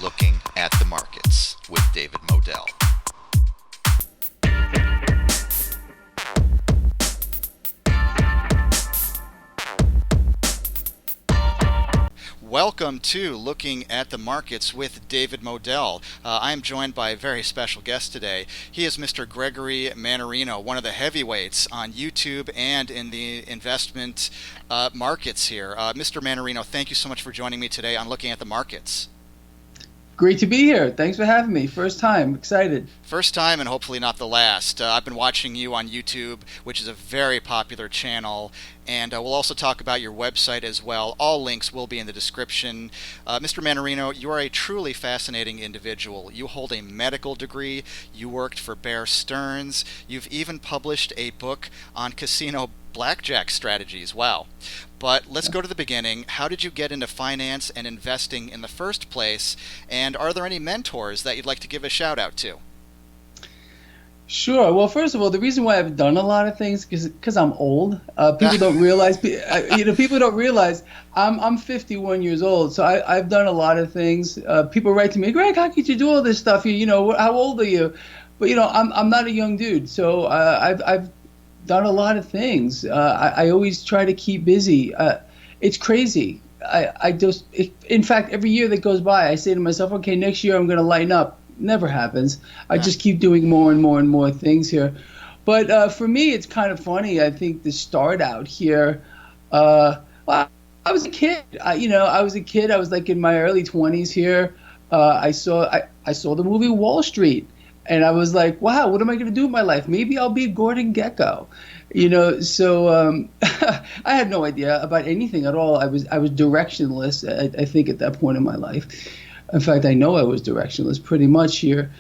Looking at the Markets with David Modell. Welcome to Looking at the Markets with David Modell. I am joined by a very special guest today. He is Mr. Gregory Mannarino, one of the heavyweights on YouTube and in the investment markets here. Mr. Mannarino, thank you so much for joining me today on Looking at the Markets. Great to be here. Thanks for having me. First time. Excited. First time and hopefully not the last. I've been watching you on YouTube, which is a very popular channel, and we'll also talk about your website as well. All links will be in the description. Mr. Mannarino, you are a truly fascinating individual. You hold a medical degree. You worked for Bear Stearns. You've even published a book on casino blackjack strategies. Wow. But let's go to the beginning. How did you get into finance and investing in the first place? And are there any mentors that you'd like to give a shout out to? Sure. Well, first of all, the reason why I've done a lot of things is because I'm old. People don't realize. People don't realize I'm 51 years old. So I've done a lot of things. People write to me, Greg, how could you do all this stuff? How old are you? But I'm not a young dude. So I've done a lot of things. I always try to keep busy. It's crazy. In fact, every year that goes by, I say to myself, okay, next year I'm going to lighten up. Never happens. I just keep doing more and more and more things here. But for me, it's kind of funny. I think the start out here, well, I was a kid. I was a kid. I was like in my early 20s here. I saw the movie Wall Street. And I was like, wow, what am I going to do with my life? Maybe I'll be Gordon Gekko. So I had no idea about anything at all. I was directionless, I think, at that point in my life. In fact, I know I was directionless pretty much here.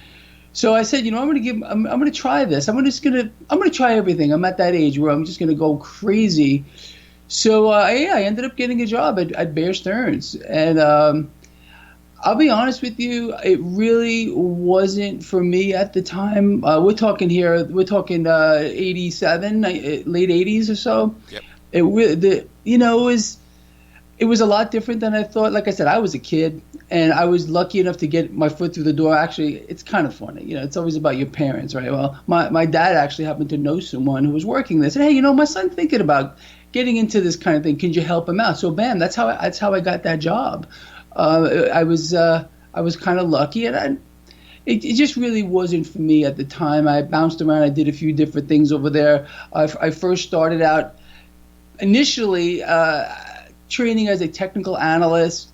So I said, I'm going to try this. I'm going to try everything. I'm at that age where I'm just going to go crazy. So I ended up getting a job at Bear Stearns. And I'll be honest with you, it really wasn't for me at the time. We're talking 87, late 80s or so. Yep. It was a lot different than I thought. Like I said, I was a kid, and I was lucky enough to get my foot through the door. Actually, it's kind of funny. It's always about your parents, right? Well, my dad actually happened to know someone who was working there. Said, hey, my son's thinking about getting into this kind of thing. Can you help him out? So, bam, that's how I got that job. I was kind of lucky, and it just really wasn't for me at the time. I bounced around. I did a few different things over there. I first started out initially training as a technical analyst.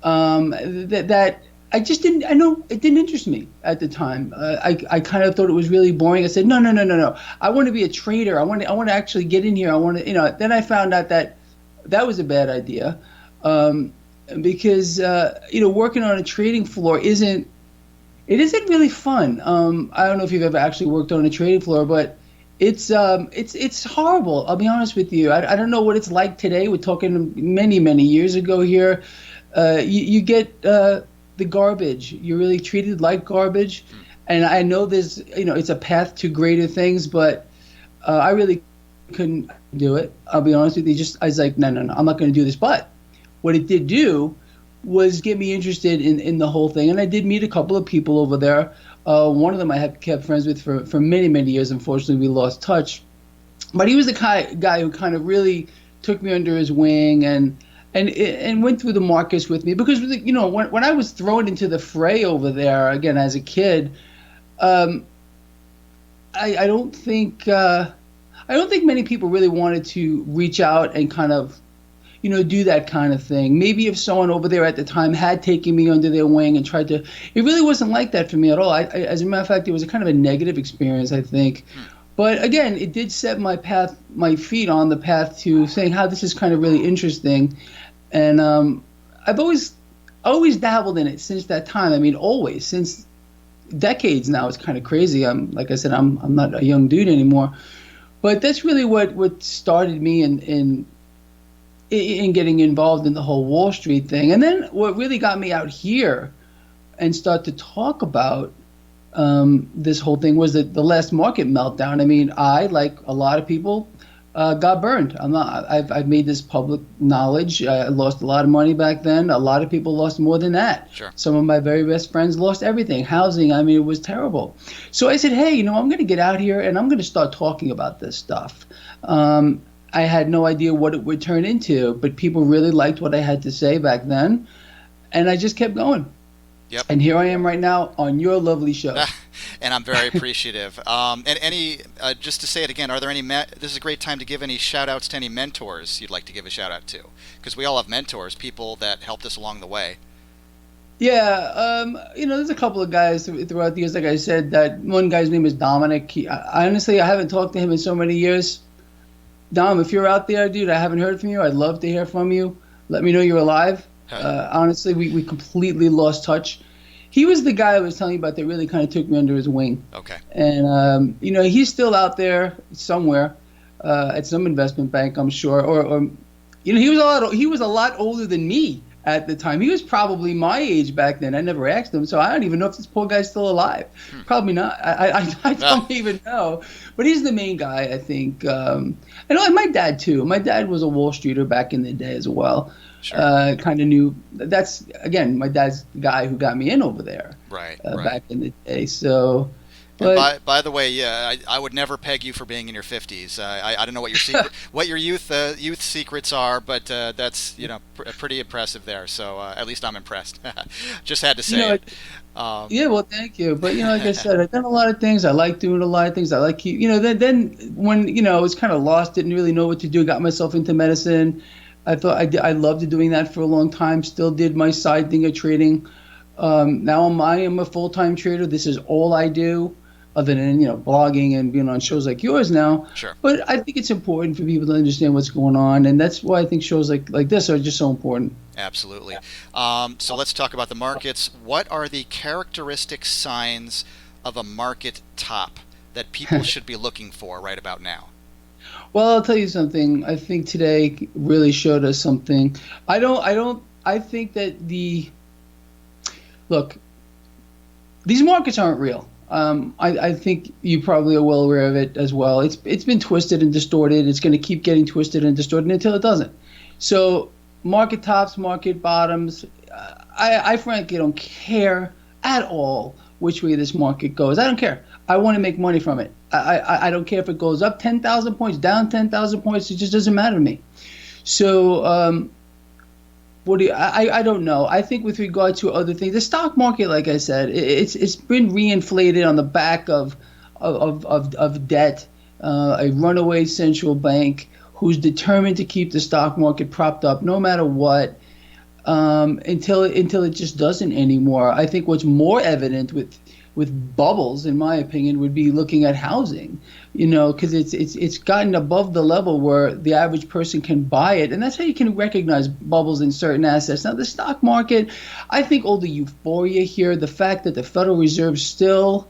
That I just didn't. I know it didn't interest me at the time. I kind of thought it was really boring. I said, no. I want to be a trader. I want to actually get in here. I want to. Then I found out that was a bad idea. Because working on a trading floor isn't really fun. I don't know if you've ever actually worked on a trading floor, but it's horrible. I'll be honest with you. I don't know what it's like today. We're talking many years ago here. You get the garbage. You're really treated like garbage, and I know there's it's a path to greater things, but I really couldn't do it. I'll be honest with you. I was like, no, I'm not going to do this, but. What it did do was get me interested in the whole thing. And I did meet a couple of people over there. One of them I had kept friends with for many years. Unfortunately, we lost touch. But he was the guy who kind of really took me under his wing and went through the markets with me. Because, when I was thrown into the fray over there, again, as a kid, I don't think many people really wanted to reach out and kind of do that kind of thing. Maybe if someone over there at the time had taken me under their wing and tried to, it really wasn't like that for me at all. As a matter of fact, it was a kind of a negative experience, I think. But again, it did set my feet on the path to saying how this is kind of really interesting. And I've always dabbled in it since that time. I mean, always, since decades now. It's kind of crazy. Like I said, I'm not a young dude anymore. But that's really what started me in getting involved in the whole Wall Street thing. And then what really got me out here and start to talk about this whole thing was the last market meltdown. I mean, I, like a lot of people, got burned. I'm not. I've made this public knowledge. I lost a lot of money back then. A lot of people lost more than that. Sure. Some of my very best friends lost everything. Housing. I mean, it was terrible. So I said, hey, I'm going to get out here and I'm going to start talking about this stuff. I had no idea what it would turn into, but people really liked what I had to say back then, and I just kept going. Yep. And here I am right now on your lovely show. And I'm very appreciative. And just to say it again, are there any? This is a great time to give any shout outs to any mentors you'd like to give a shout out to, because we all have mentors, people that helped us along the way. Yeah, there's a couple of guys throughout the years. Like I said, that one guy's name is Dominic. Honestly, I haven't talked to him in so many years. Dom, if you're out there, dude, I haven't heard from you. I'd love to hear from you. Let me know you're alive. Honestly, we completely lost touch. He was the guy I was telling you about that really kind of took me under his wing. Okay. And, he's still out there somewhere at some investment bank, I'm sure. Or he was a lot older than me at the time. He was probably my age back then. I never asked him, so I don't even know if this poor guy's still alive. Probably not. I don't even know. But he's the main guy, I think. And my dad, too. My dad was a Wall Streeter back in the day as well. Sure. Kind of knew. That's, again, my dad's the guy who got me in over there. Right. Back in the day. So... And by the way, yeah, I would never peg you for being in your 50s. I don't know what your what your youth secrets are, but that's pretty impressive there. So at least I'm impressed. Just had to say it. Yeah, well, thank you. But like I said, I've done a lot of things. I like doing a lot of things. I like then when I was kind of lost, didn't really know what to do, got myself into medicine. I thought I loved doing that for a long time. Still did my side thing of trading. Now I am a full-time trader. This is all I do, other than blogging and being on shows like yours now. Sure. But I think it's important for people to understand what's going on, and that's why I think shows like this are just so important. Absolutely. So let's talk about the markets. What are the characteristic signs of a market top that people should be looking for right about now? Well, I'll tell you something. I think today really showed us something. I think that look, these markets aren't real. I think you probably are well aware of it as well. It's been twisted and distorted. It's going to keep getting twisted and distorted until it doesn't. So market tops, market bottoms, I frankly don't care at all which way this market goes. I don't care. I want to make money from it. I don't care if it goes up 10,000 points, down 10,000 points. It just doesn't matter to me. So I don't know. I think with regard to other things, the stock market, like I said, it's been reinflated on the back of debt. A runaway central bank who's determined to keep the stock market propped up no matter what, until it just doesn't anymore. I think what's more evident with bubbles, in my opinion, would be looking at housing, because it's gotten above the level where the average person can buy it, and that's how you can recognize bubbles in certain assets. Now, the stock market, I think all the euphoria here, the fact that the Federal Reserve still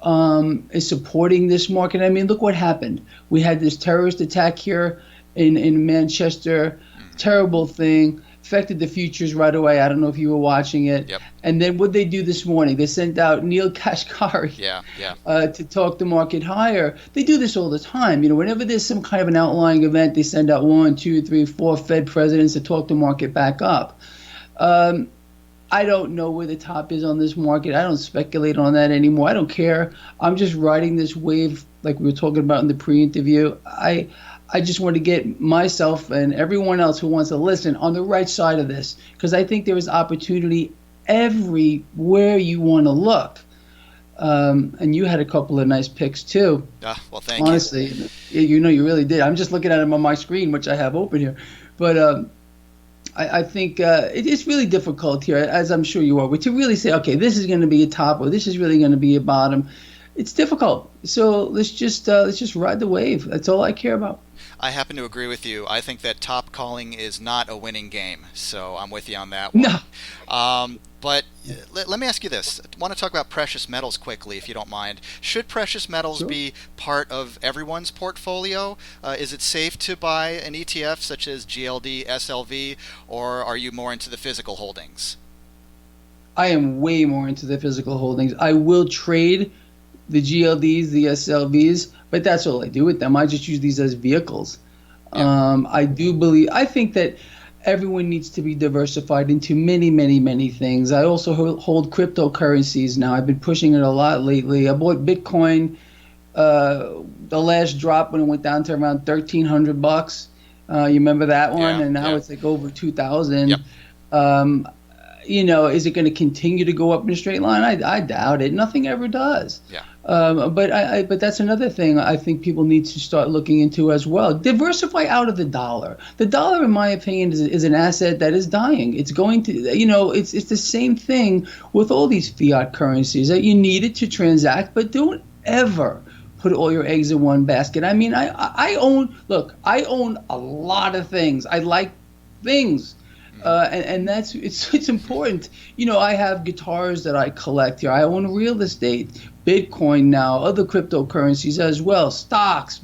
is supporting this market. I mean, look what happened. We had this terrorist attack here in Manchester, terrible thing. Affected the futures right away. I don't know if you were watching it. Yep. And then what they do this morning? They sent out Neil Kashkari to talk the market higher. They do this all the time. Whenever there's some kind of an outlying event, they send out 1, 2, 3, 4 Fed presidents to talk the market back up. I don't know where the top is on this market. I don't speculate on that anymore. I don't care. I'm just riding this wave like we were talking about in the pre-interview. I just want to get myself and everyone else who wants to listen on the right side of this, because I think there is opportunity everywhere you want to look. And you had a couple of nice picks too. Well, thank you. Honestly, you really did. I'm just looking at them on my screen, which I have open here. But I think it's really difficult here, as I'm sure you are, to really say, okay, this is going to be a top or this is really going to be a bottom. It's difficult. So let's just ride the wave. That's all I care about. I happen to agree with you. I think that top calling is not a winning game, so I'm with you on that one. No. But let me ask you this. I want to talk about precious metals quickly, if you don't mind. Should precious metals be part of everyone's portfolio? Is it safe to buy an ETF such as GLD, SLV, or are you more into the physical holdings? I am way more into the physical holdings. I will trade the GLDs, the SLVs, but that's all I do with them. I just use these as vehicles. Yeah. I think that everyone needs to be diversified into many, many, many things. I also hold cryptocurrencies now. I've been pushing it a lot lately. I bought Bitcoin, the last drop when it went down to around $1,300. You remember that one? Yeah. And now Yeah. it's like over 2,000. Yep. Um, is it going to continue to go up in a straight line? I doubt it. Nothing ever does. Yeah. But that's another thing I think people need to start looking into as well. Diversify out of the dollar. The dollar, in my opinion, is an asset that is dying. It's going to, it's the same thing with all these fiat currencies that you need it to transact, but don't ever put all your eggs in one basket. I mean, I own a lot of things. I like things. And it's important. I have guitars that I collect here. I own real estate, Bitcoin now, other cryptocurrencies as well, stocks,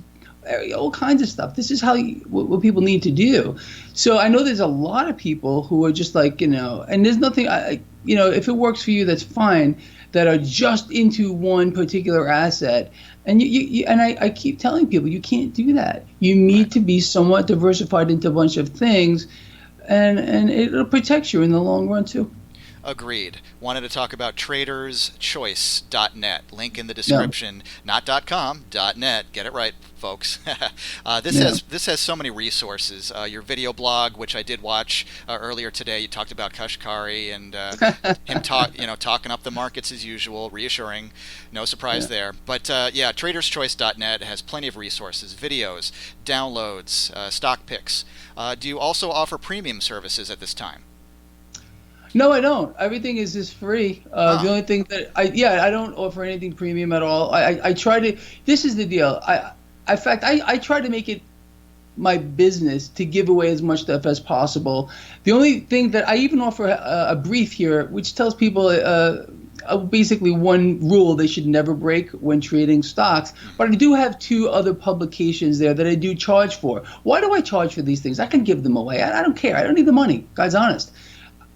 all kinds of stuff. This is what people need to do. So I know there's a lot of people who are just like, and there's nothing, if it works for you, that's fine, that are just into one particular asset. And I keep telling people, you can't do that. You need to be somewhat diversified into a bunch of things. And it'll protect you in the long run, too. Agreed. Wanted to talk about traderschoice.net. Link in the description. Not .com, .net. Get it right, folks. This has so many resources. Your video blog, which I did watch earlier today, you talked about Kashkari and him talking up the markets as usual, reassuring. No surprise there. But traderschoice.net has plenty of resources, videos, downloads, stock picks. Do you also offer premium services at this time? No, I don't. Everything is just free. The only thing that I don't offer anything premium at all. I try to. This is the deal. In fact, I try to make it my business to give away as much stuff as possible. The only thing that I even offer a brief here, which tells people basically one rule they should never break when trading stocks. But I do have two other publications there that I do charge for. Why do I charge for these things? I can give them away. I don't care. I don't need the money. God's honest.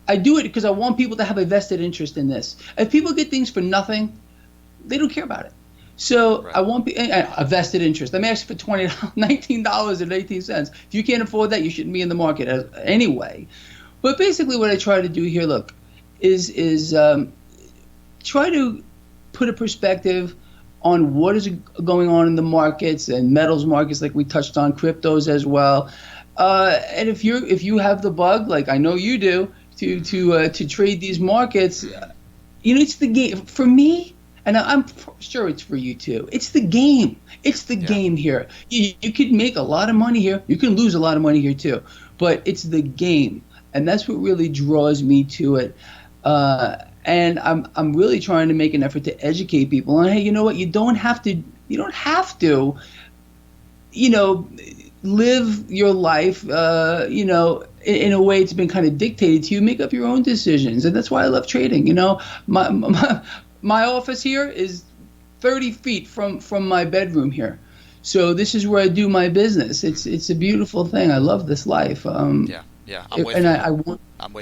I do it because I want people to have a vested interest in this. If people get things for nothing, they don't care about it. So right. I want a vested interest. I'm asking for $19.18. If you can't afford that, you shouldn't be in the market anyway. But basically what I try to do here, look, is try to put a perspective on what is going on in the markets and metals markets, like we touched on, cryptos as well. And if you have the bug, like I know you do, to trade these markets, it's the game for me, and I'm sure it's for you too. It's the game. It's the game here. You could make a lot of money here. You can lose a lot of money here too, but it's the game, and that's what really draws me to it. And I'm really trying to make an effort to educate people on, hey, you know what? You don't have to. Live your life, in a way it's been kind of dictated to you. Make up your own decisions, and that's why I love trading. My office here is 30 feet from my bedroom here, so this is where I do my business. It's a beautiful thing. I love this life. I'm with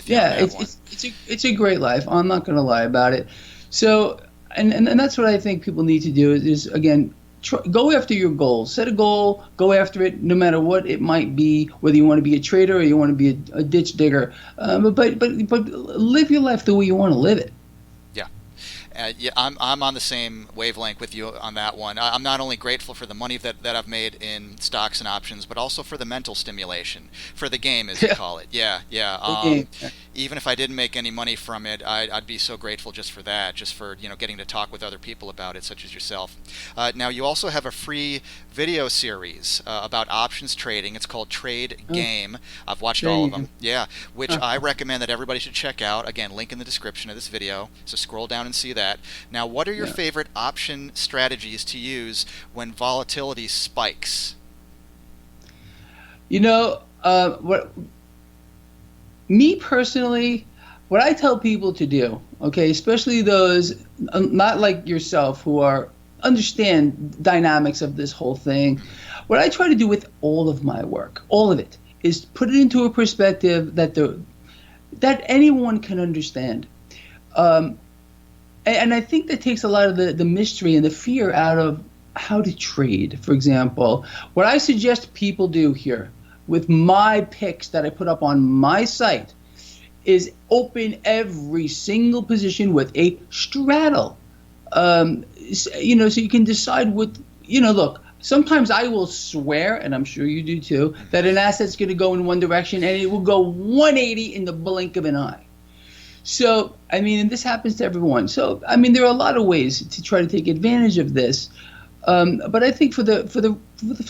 you. Yeah, it's a great life. I'm not going to lie about it. So, and that's what I think people need to do is again. Go after your goals. Set a goal. Go after it, no matter what it might be. Whether you want to be a trader or you want to be a ditch digger, but live your life the way you want to live it. I'm on the same wavelength with you on that one. I'm not only grateful for the money that I've made in stocks and options, but also for the mental stimulation, for the game, as you call it. Even if I didn't make any money from it, I'd be so grateful just for that, just for getting to talk with other people about it, such as yourself. Now, you also have a free video series about options trading. It's called Trade Game. I've watched all of them. Which I recommend that everybody should check out. Again, link in the description of this video. So scroll down and see that. Now, what are your favorite option strategies to use when volatility spikes? Me personally, what I tell people to do, okay, especially those not like yourself who understand dynamics of this whole thing, what I try to do with all of my work, all of it, is put it into a perspective that anyone can understand. And I think that takes a lot of the mystery and the fear out of how to trade. For example, what I suggest people do here with my picks that I put up on my site is open every single position with a straddle. So you can decide what, look, sometimes I will swear, and I'm sure you do too, that an asset's going to go in one direction and it will go 180 in the blink of an eye. So, and this happens to everyone. So, there are a lot of ways to try to take advantage of this. But I think for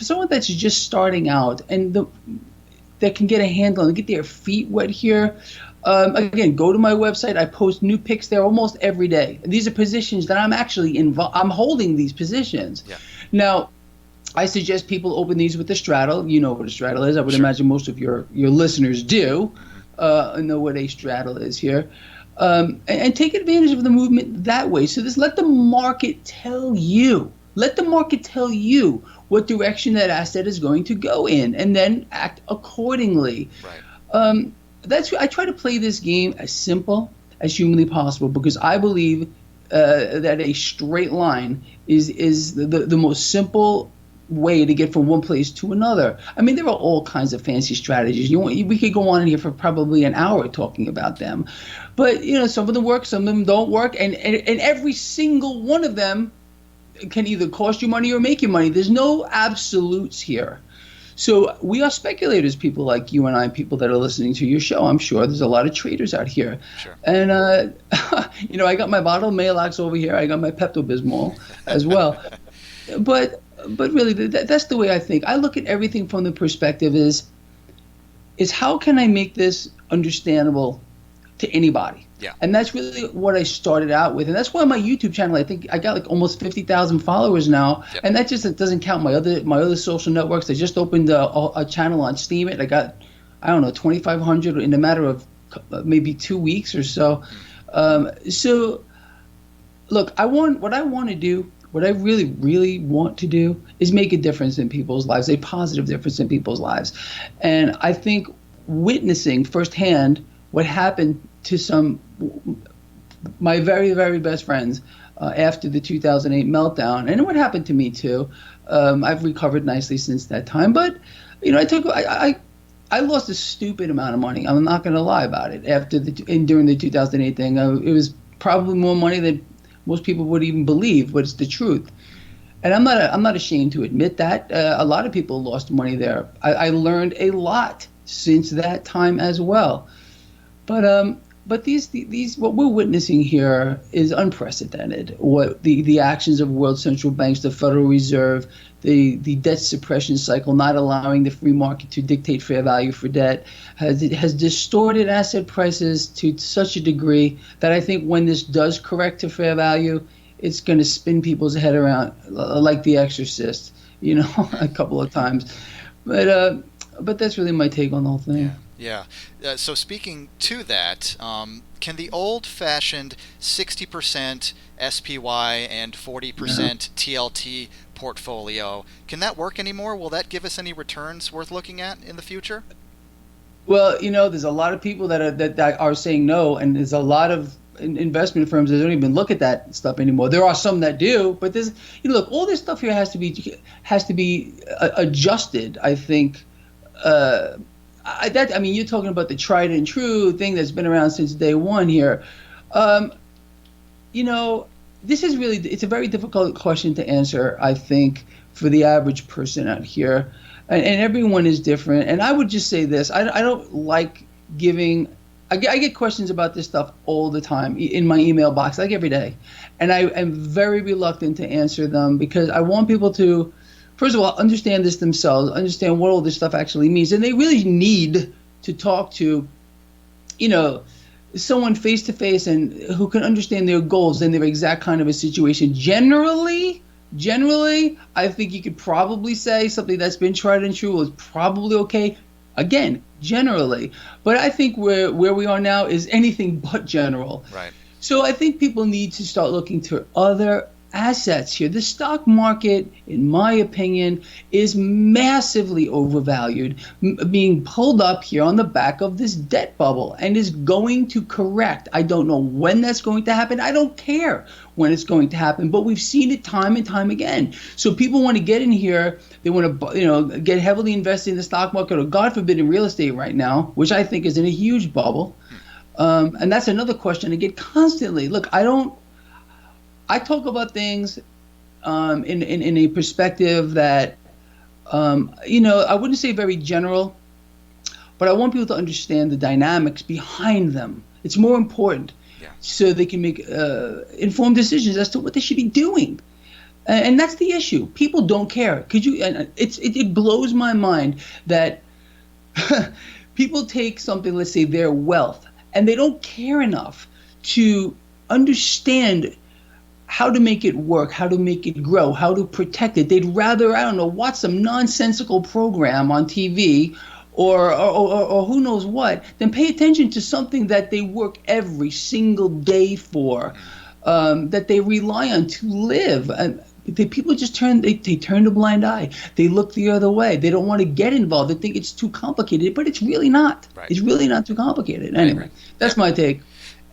someone that's just starting out and that can get a handle and get their feet wet here, again, go to my website. I post new picks there almost every day. These are positions that I'm actually involved. I'm holding these positions. Yeah. Now, I suggest people open these with a straddle. You know what a straddle is. I would imagine most of your listeners do know what a straddle is here. And take advantage of the movement that way. So let the market tell you. Let the market tell you what direction that asset is going to go in, and then act accordingly. Right. I try to play this game as simple as humanly possible, because I believe that a straight line is the most simple way to get from one place to another. There are all kinds of fancy strategies. We could go on in here for probably an hour talking about them, but some of them work, some of them don't work, and every single one of them can either cost you money or make you money. There's no absolutes here. So we are speculators, people like you and I, people that are listening to your show. I'm sure there's a lot of traders out here. Sure. And, I got my bottle of Maalox over here. I got my Pepto-Bismol as well. But really, that's the way I think. I look at everything from the perspective is how can I make this understandable to anybody? Yeah. And that's really what I started out with. And that's why my YouTube channel, I think I got like almost 50,000 followers now. Yep. And that just doesn't count my other social networks. I just opened a channel on Steam. I got, 2,500 in a matter of maybe 2 weeks or so. So look, what I really, really want to do is make a difference in people's lives, a positive difference in people's lives. And I think witnessing firsthand what happened to my very, very best friends after the 2008 meltdown, and what happened to me too. I've recovered nicely since that time, but I lost a stupid amount of money. I'm not going to lie about it. During the 2008 thing, it was probably more money than most people would even believe, but it's the truth. And I'm not ashamed to admit that. A lot of people lost money there. I learned a lot since that time as well. But these what we're witnessing here is unprecedented. What the actions of world central banks, the Federal Reserve, the debt suppression cycle, not allowing the free market to dictate fair value for debt, has distorted asset prices to such a degree that I think when this does correct to fair value, it's going to spin people's head around like The Exorcist, a couple of times. But that's really my take on the whole thing. Yeah. So speaking to that, can the old-fashioned 60% SPY and 40% TLT portfolio, can that work anymore? Will that give us any returns worth looking at in the future? Well, there's a lot of people that are saying no, and there's a lot of investment firms that don't even look at that stuff anymore. There are some that do, but there's look, all this stuff here has to be adjusted, I think. You're talking about the tried and true thing that's been around since day one here. This is really, it's a very difficult question to answer, I think, for the average person out here. And everyone is different. And I would just say this, I don't like giving, I get questions about this stuff all the time in my email box, like every day. And I am very reluctant to answer them because I want people to, first of all, understand this themselves, understand what all this stuff actually means. And they really need to talk to, someone face to face and who can understand their goals and their exact kind of a situation. Generally, I think you could probably say something that's been tried and true is probably okay. Again, generally. But I think where we are now is anything but general. Right. So I think people need to start looking to other assets here. The stock market, in my opinion, is massively overvalued, being pulled up here on the back of this debt bubble, and is going to correct. I don't know when that's going to happen. I don't care when it's going to happen, but we've seen it time and time again. So people want to get in here. They want to, get heavily invested in the stock market, or God forbid in real estate right now, which I think is in a huge bubble. And that's another question I get constantly. Look, I talk about things in a perspective that, I wouldn't say very general, but I want people to understand the dynamics behind them. It's more important, so they can make informed decisions as to what they should be doing. And that's the issue. People don't care. It blows my mind that people take something, let's say their wealth, and they don't care enough to understand how to make it work, how to make it grow, how to protect it. They'd rather, I don't know, watch some nonsensical program on TV or who knows what, than pay attention to something that they work every single day for, that they rely on to live. And people just turn a blind eye. They look the other way. They don't want to get involved. They think it's too complicated, but it's really not. Right. It's really not too complicated. Anyway, that's my take.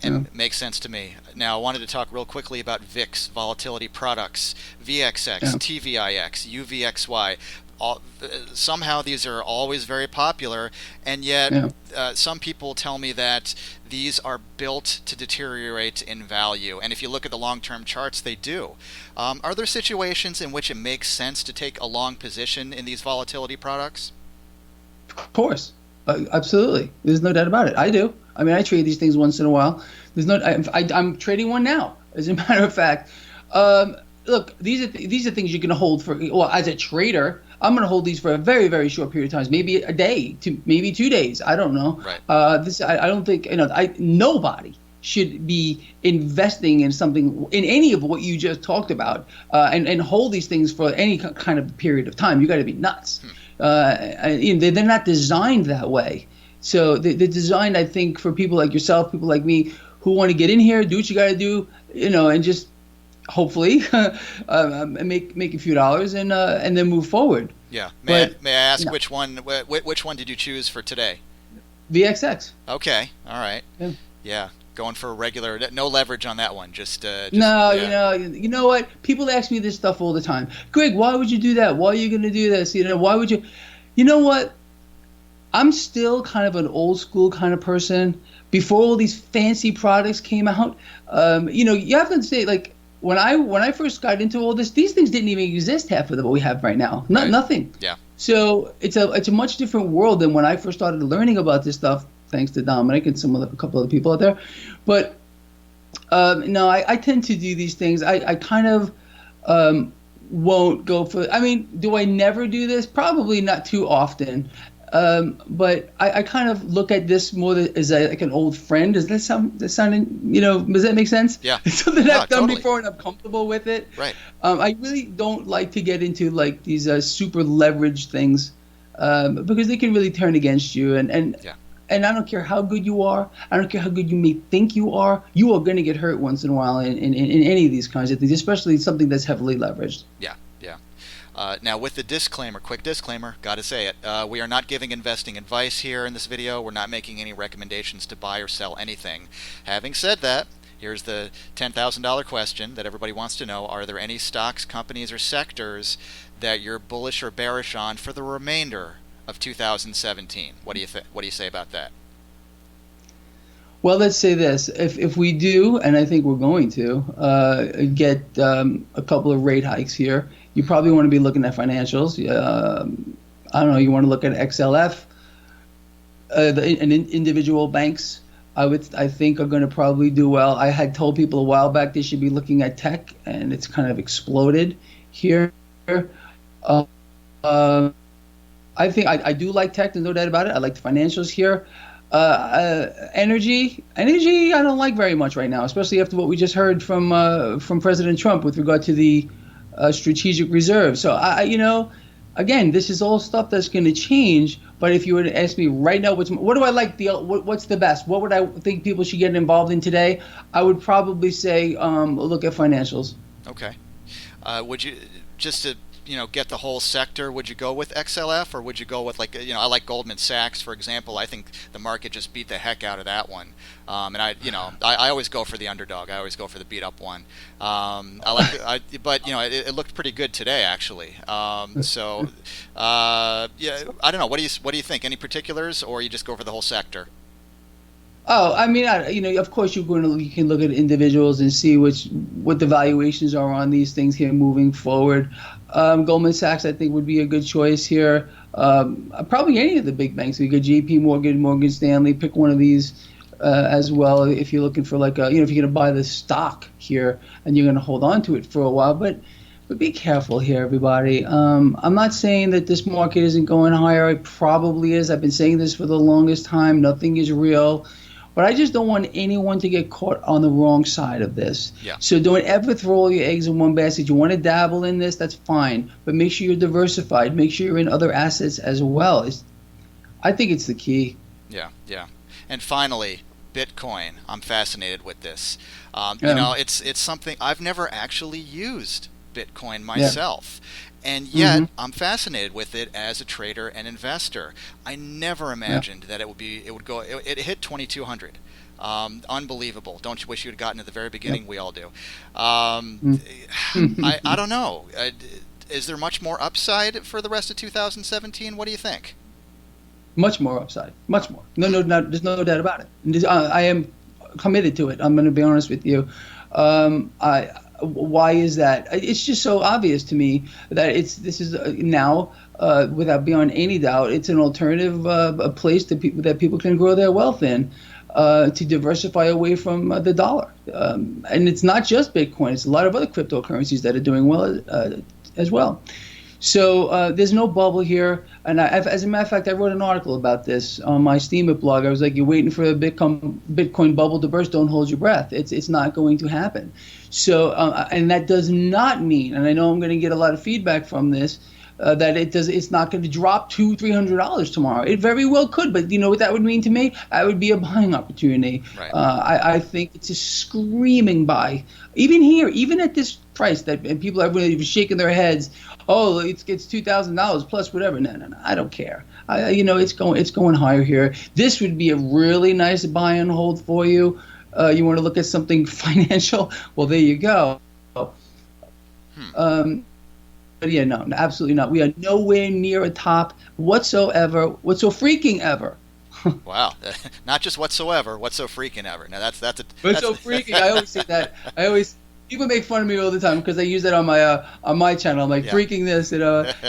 And it makes sense to me. Now, I wanted to talk real quickly about VIX Volatility Products, VXX, TVIX, UVXY. Somehow these are always very popular, and yet some people tell me that these are built to deteriorate in value. And if you look at the long-term charts, they do. Are there situations in which it makes sense to take a long position in these volatility products? Of course. Absolutely. There's no doubt about it. I do. I mean, I trade these things once in a while. I'm trading one now, as a matter of fact. Look, these are things you're going to hold for. Well, as a trader, I'm going to hold these for a very, very short period of time, maybe a day, maybe 2 days. I don't know. Right. I don't think nobody should be investing in something, in any of what you just talked about, and hold these things for any kind of period of time. You got to be nuts. They're not designed that way. So they're designed, I think, for people like yourself, people like me, who want to get in here, do what you got to do, and just hopefully make a few dollars and then move forward. Yeah. May I ask which one did you choose for today? VXX. Okay. All right. Yeah. Going for a regular, no leverage on that one. Just no. You know what? People ask me this stuff all the time. Greg, why would you do that? Why are you going to do this? Why would you? You know what? I'm still kind of an old school kind of person. Before all these fancy products came out, you have to say, like, when I first got into all this, these things didn't even exist, half of them what we have right now. Nothing. Yeah. So it's a much different world than when I first started learning about this stuff, thanks to Dominic and a couple other people out there. But no, I tend to do these things. I kind of won't go for. I mean, do I never do this? Probably not too often. But I kind of look at this more as like an old friend. Does that sound? Does that make sense? Yeah. It's something I've done totally. before and I'm comfortable with it. Right. I really don't like to get into like these super leveraged things because they can really turn against you. And I don't care how good you are. I don't care how good you may think you are. You are going to get hurt once in a while in any of these kinds of things, especially something that's heavily leveraged. Yeah. Now, with the quick disclaimer, gotta say it, we are not giving investing advice here in this video. We're not making any recommendations to buy or sell anything. Having said that, here's the $10,000 question that everybody wants to know. Are there any stocks, companies, or sectors that you're bullish or bearish on for the remainder of 2017? What do you say about that? Well, let's say this. If we do, and I think we're going to, get a couple of rate hikes here, you probably want to be looking at financials. I don't know, you want to look at XLF, individual banks. I think are going to probably do well. I had told people a while back they should be looking at tech, and it's kind of exploded here. I think I do like tech, there's no doubt about it. I like the financials here. Energy, I don't like very much right now, especially after what we just heard from President Trump with regard to the strategic reserve. So again, this is all stuff that's going to change. But if you were to ask me right now, what do I like? What's the best? What would I think people should get involved in today? I would probably say look at financials. Okay. Would you just to get the whole sector? Would you go with XLF, or would you go with like I like Goldman Sachs, for example. I think the market just beat the heck out of that one, and I always go for the underdog. I always go for the beat up one. But it looked pretty good today actually. Yeah, I don't know. What do you think? Any particulars, or you just go for the whole sector? Oh, I mean, of course, you can look at individuals and see what the valuations are on these things here moving forward. Goldman Sachs, I think, would be a good choice here. Probably any of the big banks. We could J.P. Morgan, Morgan Stanley, pick one of these as well if you're looking for if you're going to buy the stock here and you're going to hold on to it for a while. But be careful here, everybody. I'm not saying that this market isn't going higher. It probably is. I've been saying this for the longest time. Nothing is real. But I just don't want anyone to get caught on the wrong side of this. Yeah. So don't ever throw all your eggs in one basket. You want to dabble in this, that's fine. But make sure you're diversified. Make sure you're in other assets as well. I think it's the key. Yeah, yeah. And finally, Bitcoin. I'm fascinated with this. It's something I've never actually used Bitcoin myself. Yeah. And yet, I'm fascinated with it as a trader and investor. I never imagined that it would go. It hit 2,200. Unbelievable. Don't you wish you had gotten at the very beginning? Yep. We all do. I don't know. Is there much more upside for the rest of 2017? What do you think? Much more upside. Much more. No, there's no doubt about it. I am committed to it. I'm going to be honest with you. Why is that? It's just so obvious to me that this is now, without beyond any doubt, it's an alternative a place that people can grow their wealth in, to diversify away from the dollar. And it's not just Bitcoin; it's a lot of other cryptocurrencies that are doing well as well. So there's no bubble here. And as a matter of fact, I wrote an article about this on my Steemit blog. I was like, you're waiting for a Bitcoin bubble to burst. Don't hold your breath. It's not going to happen. So, and that does not mean, and I know I'm going to get a lot of feedback from this, that it's not going to drop $200-300 tomorrow. It very well could, but you know what that would mean to me? That would be a buying opportunity. Right. I think it's a screaming buy. Even here, even at this price, and people are really shaking their heads. Oh, it's $2,000 plus whatever. No, I don't care. It's going higher here. This would be a really nice buy and hold for you. You want to look at something financial? Well, there you go. But yeah, no, absolutely not. We are nowhere near a top whatsoever. What's so freaking ever? Wow, not just whatsoever. What's so freaking ever? Now that's a. What's so freaking? I always say that. People make fun of me all the time because I use that on my channel. I'm like, freaking this.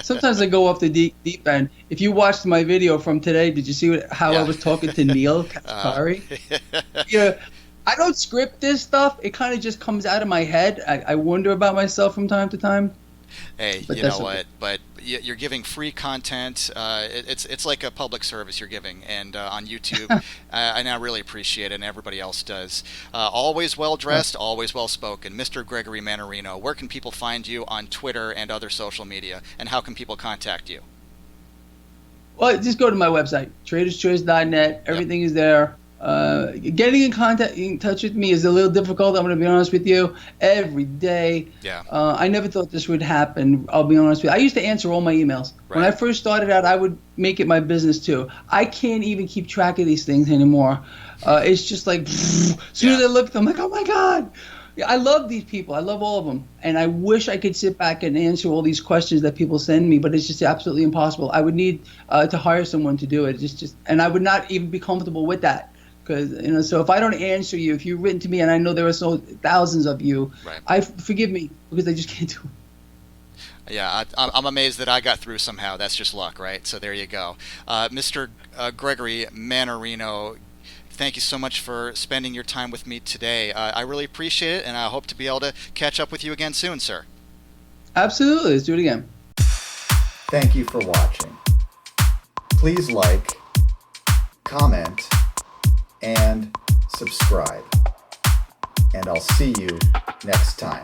Sometimes I go off the deep end. If you watched my video from today, did you see how I was talking to Neil Kaspari? I don't script this stuff. It kind of just comes out of my head. I wonder about myself from time to time. Hey, you know what? But you're giving free content. It's like a public service you're giving, and on YouTube, and I really appreciate it, and everybody else does. Always well dressed, always well spoken, Mr. Gregory Mannarino. Where can people find you on Twitter and other social media, and how can people contact you? Well, just go to my website, traderschoice.net. Everything is there. Getting in touch with me is a little difficult. I'm going to be honest with you. Every day. Yeah. I never thought this would happen. I'll be honest with you. I used to answer all my emails. Right. When I first started out, I would make it my business too. I can't even keep track of these things anymore. It's just like, as soon as I look at them, I'm like, oh my God. I love these people. I love all of them. And I wish I could sit back and answer all these questions that people send me, but it's just absolutely impossible. I would need to hire someone to do it. And I would not even be comfortable with that. Because so if I don't answer you, if you've written to me, and I know there are thousands of you, right. Forgive me because I just can't do it. Yeah, I'm amazed that I got through somehow. That's just luck, right? So there you go, Mr. Gregory Mannarino. Thank you so much for spending your time with me today. I really appreciate it, and I hope to be able to catch up with you again soon, sir. Absolutely. Let's do it again. Thank you for watching. Please like, comment, and subscribe. And I'll see you next time.